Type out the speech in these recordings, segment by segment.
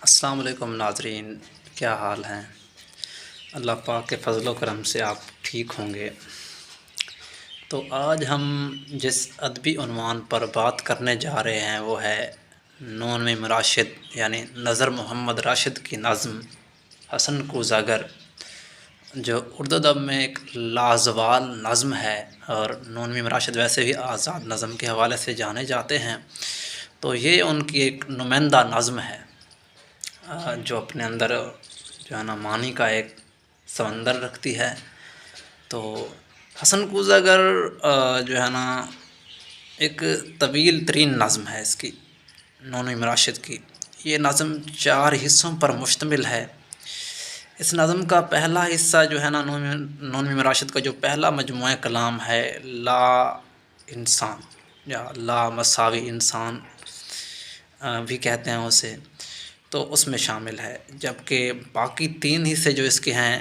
السلام علیکم ناظرین، کیا حال ہیں؟ اللہ پاک کے فضل و کرم سے آپ ٹھیک ہوں گے۔ تو آج ہم جس ادبی عنوان پر بات کرنے جا رہے ہیں وہ ہے نون میم راشد، یعنی نظر محمد راشد کی نظم حسن کوزہ گر، جو اردو ادب میں ایک لازوال نظم ہے۔ اور نون میم راشد ویسے بھی آزاد نظم کے حوالے سے جانے جاتے ہیں، تو یہ ان کی ایک نمائندہ نظم ہے جو اپنے اندر جو ہے نا معنی کا ایک سمندر رکھتی ہے۔ تو حسن کوزہ گر جو ہے نا ایک طویل ترین نظم ہے اس کی، نون میم راشد کی۔ یہ نظم 4 حصوں پر مشتمل ہے۔ اس نظم کا پہلا حصہ جو ہے نا نون میم راشد کا جو پہلا مجموعہ کلام ہے، لا انسان یا لا مساوی انسان بھی کہتے ہیں اسے، تو اس میں شامل ہے۔ جبکہ باقی 3 حصے جو اس کے ہیں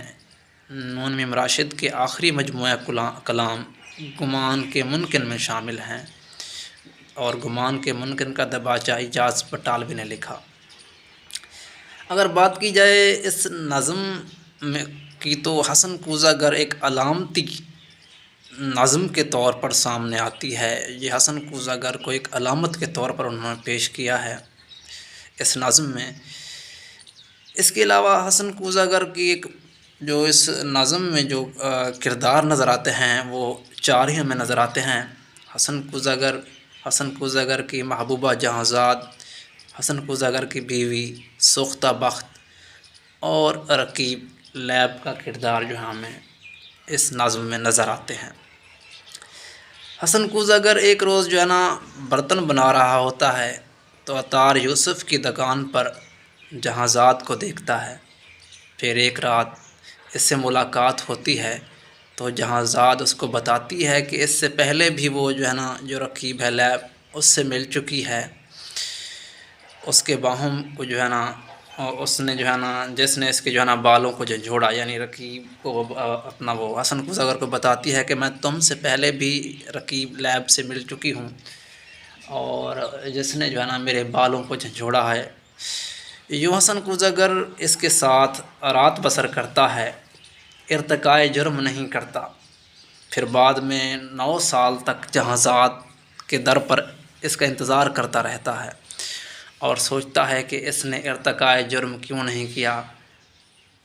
نون میم راشد کے آخری مجموعہ کلام گمان کے ممکن میں شامل ہیں، اور گمان کے ممکن کا دباچہ اعجاز بٹالوی نے لکھا۔ اگر بات کی جائے اس نظم میں کی تو حسن کوزہ گر ایک علامتی نظم کے طور پر سامنے آتی ہے۔ یہ حسن کوزہ گر کو ایک علامت کے طور پر انہوں نے پیش کیا ہے اس نظم میں۔ اس کے علاوہ حسن کوزہ گر کی ایک جو اس نظم میں جو کردار نظر آتے ہیں وہ 4 ہی ہمیں نظر آتے ہیں۔ حسن کوزہ گر کی محبوبہ جہاں زاد، حسن کوزہ گر کی بیوی سوختہ بخت، اور رقیب لیب کا کردار جو ہمیں اس نظم میں نظر آتے ہیں۔ حسن کوزہ گر ایک روز جو ہے نا برتن بنا رہا ہوتا ہے تو عطار یوسف کی دکان پر جہاں زاد کو دیکھتا ہے۔ پھر ایک رات اس سے ملاقات ہوتی ہے تو جہاں زاد اس کو بتاتی ہے کہ اس سے پہلے بھی وہ جو ہے نا جو رقیب ہے لیب اس سے مل چکی ہے، اس کے باہم کو جو ہے نا اس نے جو ہے نا جس نے اس کے جو ہے نا بالوں کو جھنجھوڑا، یعنی رقیب کو اپنا وہ حسن کوزہ گر کو بتاتی ہے کہ میں تم سے پہلے بھی رقیب لیب سے مل چکی ہوں، اور جس نے جو ہے نا میرے بالوں کو جھنجھوڑا ہے۔ یوں حسن کوزہ گر اس کے ساتھ رات بسر کرتا ہے، ارتکائے جرم نہیں کرتا۔ پھر بعد میں 9 سال تک جہاں زاد کے در پر اس کا انتظار کرتا رہتا ہے اور سوچتا ہے کہ اس نے ارتکائے جرم کیوں نہیں کیا۔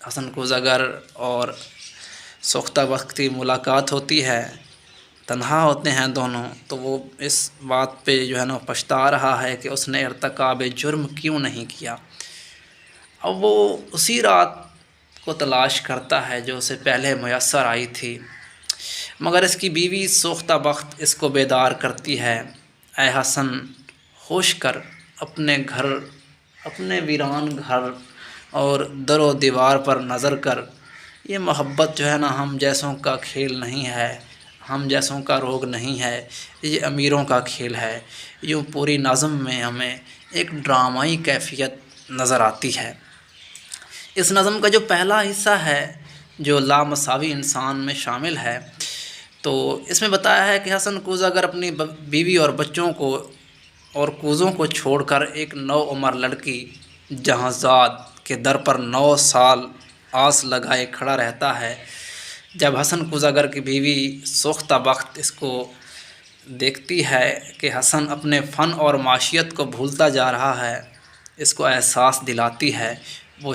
حسن کوزہ گر اور سوختہ بخت کی ملاقات ہوتی ہے، تنہا ہوتے ہیں دونوں، تو وہ اس بات پہ جو ہے نا پچھتا رہا ہے کہ اس نے ارتکاب جرم کیوں نہیں کیا۔ اب وہ اسی رات کو تلاش کرتا ہے جو اسے پہلے میسر آئی تھی، مگر اس کی بیوی سوختہ بخت اس کو بیدار کرتی ہے۔ اے حسن ہوش کر، اپنے گھر، اپنے ویران گھر اور در و دیوار پر نظر کر، یہ محبت جو ہے نا ہم جیسوں کا کھیل نہیں ہے، ہم جیسوں کا روگ نہیں ہے، یہ امیروں کا کھیل ہے۔ یوں پوری نظم میں ہمیں ایک ڈرامائی کیفیت نظر آتی ہے۔ اس نظم کا جو پہلا حصہ ہے جو لامساوی انسان میں شامل ہے، تو اس میں بتایا ہے کہ حسن کوزہ گر اپنی بیوی اور بچوں کو اور کوزوں کو چھوڑ کر ایک نوعمر لڑکی جہاں زاد کے در پر 9 سال آس لگائے کھڑا رہتا ہے۔ جب حسن کوزہ گر کی بیوی سوختہ بخت اس کو دیکھتی ہے کہ حسن اپنے فن اور معیشت کو بھولتا جا رہا ہے، اس کو احساس دلاتی ہے، وہ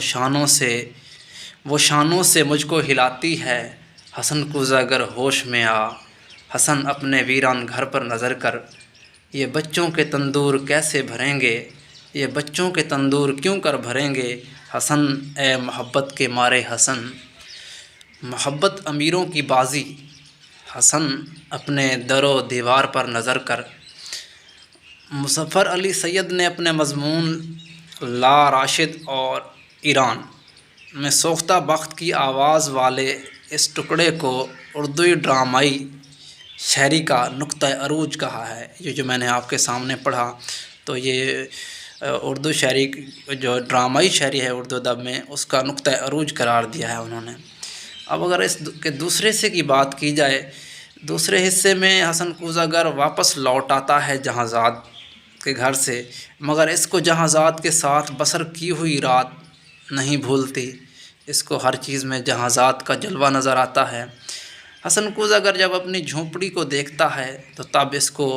شانوں سے مجھ کو ہلاتی ہے۔ حسن کوزہ گر ہوش میں آ، حسن اپنے ویران گھر پر نظر کر، یہ بچوں کے تندور کیسے بھریں گے، یہ بچوں کے تندور کیوں کر بھریں گے۔ حسن اے محبت کے مارے حسن، محبت امیروں کی بازی، حسن اپنے در و دیوار پر نظر کر۔ مظفر علی سید نے اپنے مضمون لا راشد اور ایران میں سوختہ بخت کی آواز والے اس ٹکڑے کو اردوی ڈرامائی شاعری کا نقطہ عروج کہا ہے۔ یہ جو میں نے آپ کے سامنے پڑھا تو یہ اردو شاعری جو ڈرامائی شاعری ہے اردو ادب میں، اس کا نقطہ عروج قرار دیا ہے انہوں نے۔ اب اگر اس کے دوسرے حصے کی بات کی جائے، دوسرے حصے میں حسن کوزہ گر واپس لوٹ آتا ہے جہاں زاد کے گھر سے، مگر اس کو جہاں ذات کے ساتھ بسر کی ہوئی رات نہیں بھولتی، اس کو ہر چیز میں جہاں ذات کا جلوہ نظر آتا ہے۔ حسن کوزہ گر جب اپنی جھونپڑی کو دیکھتا ہے تو تب اس کو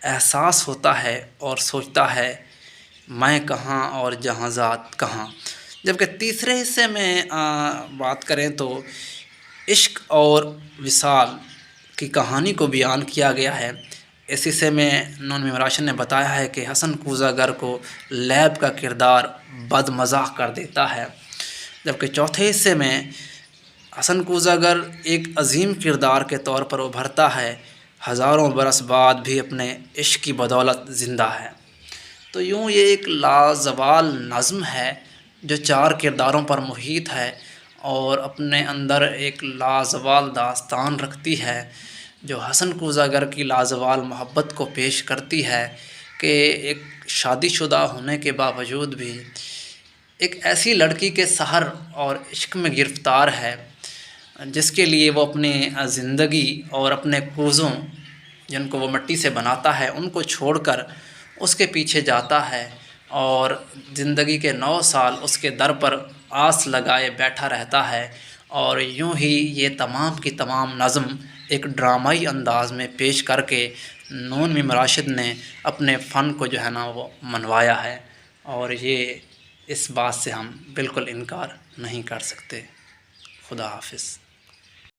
احساس ہوتا ہے اور سوچتا ہے میں کہاں اور جہاں ذات کہاں۔ جبکہ تیسرے حصے میں بات کریں تو عشق اور وصال کی کہانی کو بیان کیا گیا ہے۔ اس حصے میں نون میم راشد نے بتایا ہے کہ حسن کوزہ گر کو لیب کا کردار بد مزاح کر دیتا ہے، جبکہ چوتھے حصے میں حسن کوزہ گر ایک عظیم کردار کے طور پر ابھرتا ہے، ہزاروں برس بعد بھی اپنے عشق کی بدولت زندہ ہے۔ تو یوں یہ ایک لازوال نظم ہے جو 4 کرداروں پر محیط ہے اور اپنے اندر ایک لازوال داستان رکھتی ہے، جو حسن کوزہ گر کی لازوال محبت کو پیش کرتی ہے کہ ایک شادی شدہ ہونے کے باوجود بھی ایک ایسی لڑکی کے سحر اور عشق میں گرفتار ہے جس کے لیے وہ اپنی زندگی اور اپنے کوزوں جن کو وہ مٹی سے بناتا ہے ان کو چھوڑ کر اس کے پیچھے جاتا ہے اور زندگی کے 9 سال اس کے در پر آس لگائے بیٹھا رہتا ہے۔ اور یوں ہی یہ تمام کی تمام نظم ایک ڈرامائی انداز میں پیش کر کے نون میم راشد نے اپنے فن کو جو ہے نا وہ منوایا ہے، اور یہ اس بات سے ہم بالکل انکار نہیں کر سکتے۔ خدا حافظ۔